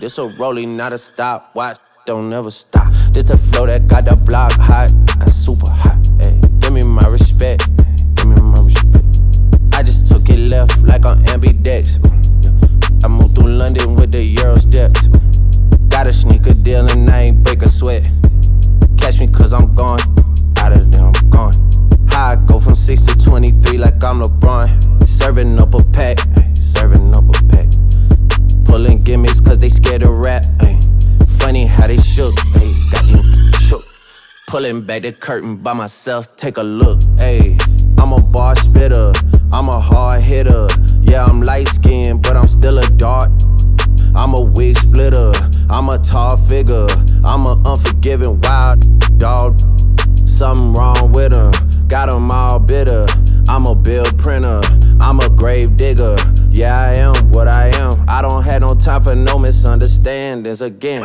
This a rolling, not a stop. Watch, don't never stop. This the flow that got the block hot, got super hot. Ay, give me my respect, give me my respect. I just took it left like on ambidex. I moved through London with the Euro steps. Got a sneaker deal and I ain't break a sweat. Catch me cause I'm gone, out of there I'm gone. How I go from 6 to 23 like I'm LeBron. Serving up a pack, serving up a pack. Pulling gimmicks cause they scared to rap. Ay. Funny how they shook, ay. Got me shook. Pulling back the curtain by myself, take a look. Ay. I'm a bar spitter, I'm a hard hitter. Yeah, I'm light skinned, but I'm still a dart. I'm a wig splitter, I'm a tall figure. I'm a unforgiving wild dog. Something wrong with him, got him all bitter. I'm a bill printer, I'm a grave digger. Yeah, I am what I am. I don't have no time for no misunderstandings again.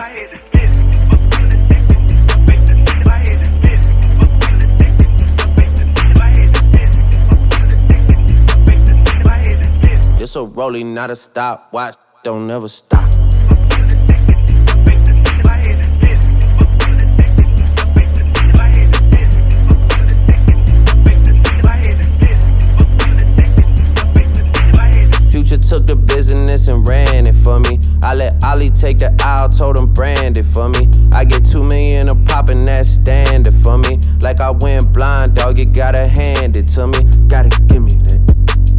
This a rolling, not a stop. Watch, don't never stop. Future took the business and ran it for me. I let Ollie take the aisle, told him brand it for me. I get 2 million a pop and that's standard for me. Like I went blind, dog, you gotta hand it to me. Gotta give me that,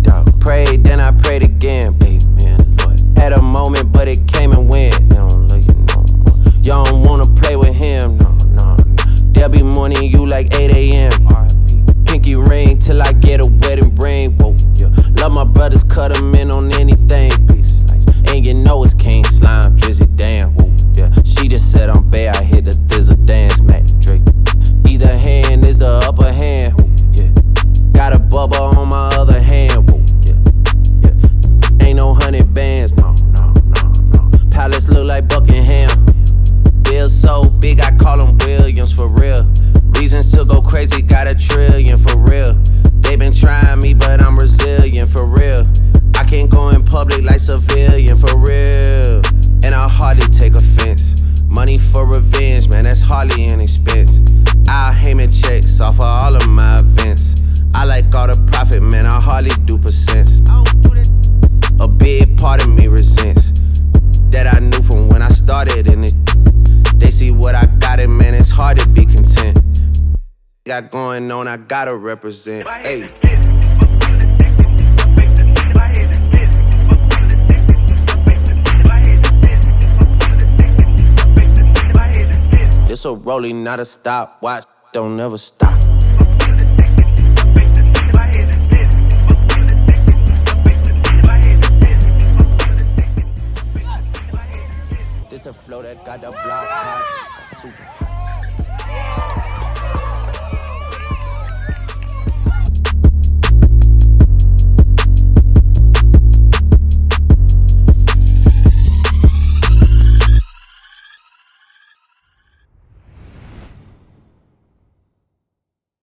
dog. Prayed, then I prayed again, amen, Lord. Had a moment, but it came and went. They don't love you no more. You don't wanna play with him, no, no, no. They'll be mourning you like 8 a.m. Pinky ring till I get a wedding ring, whoa, yeah. Love my brothers, cut them in on anything, peace. And you know it's King Slime, Drizzy, damn, whoa, yeah. She just said I'm bad, I hit the thizzle dance, Mac Drake. Either hand is the upper hand, whoa, yeah. Got a bubble on my other hand, whoa, yeah, yeah. Ain't no 100 bands, no, no, no, no. Palace look like Buckingham. Bill so big, I call him Williams for real. Reasons to go crazy, got 1 trillion for real. They been trying me, but I'm resilient for real. I can't go in public like civilian for real. And I hardly take offense. Money for revenge, man, that's hardly an expense. I'll Heyman checks off of all of my events. I like all the profit, man, I hardly do percents. A big part of me resents that I knew from when I started in it. They see what I got and man, it's hard to be content. Got going on, I gotta represent. Hey. This a rolling, not a stop. Watch, don't never stop. This the flow that got the block hot, got super hot.